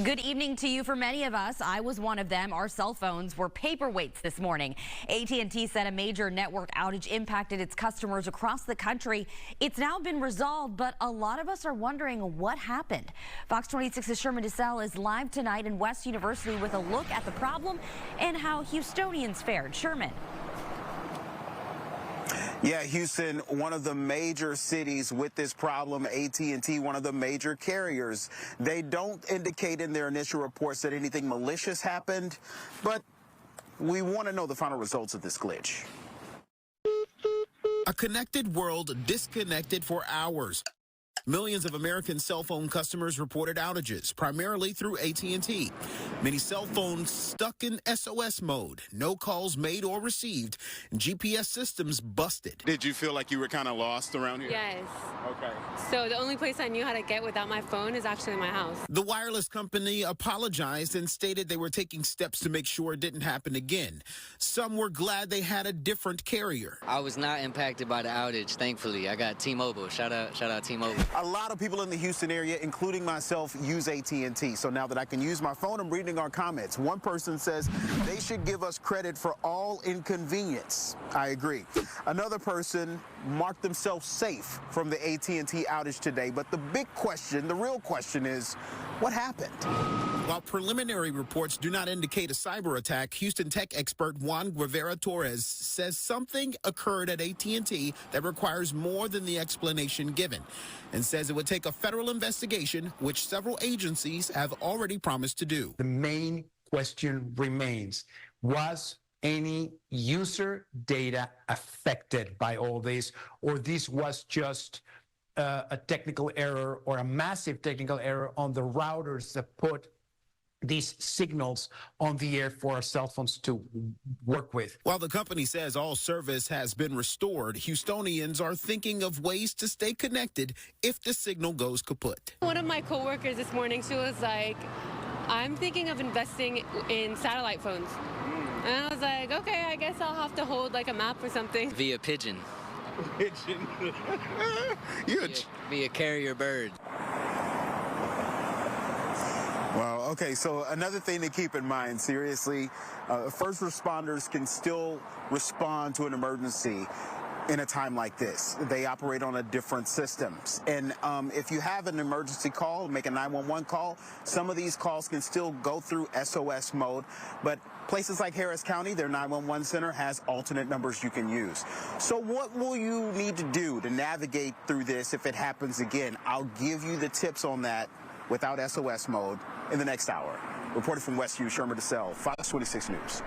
Good evening to you. For many of us, I was one of them. Our cell phones were paperweights this morning. AT&T said a major network outage impacted its customers across the country. It's now been resolved, but a lot of us are wondering what happened. Fox 26's Sherman Desselle is live tonight in West University with a look at the problem and how Houstonians fared. Sherman. Yeah, Houston, one of the major cities with this problem, AT&T, one of the major carriers. They don't indicate in their initial reports that anything malicious happened, but we want to know the final results of this glitch. A connected world disconnected for hours. Millions of American cell phone customers reported outages, primarily through AT&T. Many cell phones stuck in SOS mode, no calls made or received, and GPS systems busted. Did you feel like you were kind of lost around here? Yes. Okay. So the only place I knew how to get without my phone is actually my house. The wireless company apologized and stated they were taking steps to make sure it didn't happen again. Some were glad they had a different carrier. I was not impacted by the outage, thankfully. I got T-Mobile. Shout out T-Mobile. A lot of people in the Houston area, including myself, use AT&T. So now that I can use my phone, I'm reading our comments. One person says they should give us credit for all inconvenience. I agree. Another person marked themselves safe from the AT&T outage today. But the big question, the real question is, what happened? While preliminary reports do not indicate a cyber attack, Houston tech expert Juan Guevara Torres says something occurred at AT&T that requires more than the explanation given, and says it would take a federal investigation, which several agencies have already promised to do. The main question remains, was any user data affected by all this, or this was just a technical error or a massive technical error on the routers that put these signals on the air for our cell phones to work with. While the company says all service has been restored, Houstonians are thinking of ways to stay connected if the signal goes kaput. One of my coworkers this morning, she was like, I'm thinking of investing in satellite phones. And I was like, okay, I guess I'll have to hold like a map or something. Via pigeon. Pigeon. Via carrier bird. Well, okay, so another thing to keep in mind, seriously, first responders can still respond to an emergency in a time like this. They operate on a different systems. And if you have an emergency call, make a 911 call, some of these calls can still go through SOS mode. But places like Harris County, their 911 center has alternate numbers you can use. So what will you need to do to navigate through this if it happens again? I'll give you the tips on that without SOS mode in the next hour. Reporting from Westview, Sherman Desselle, Fox 26 News.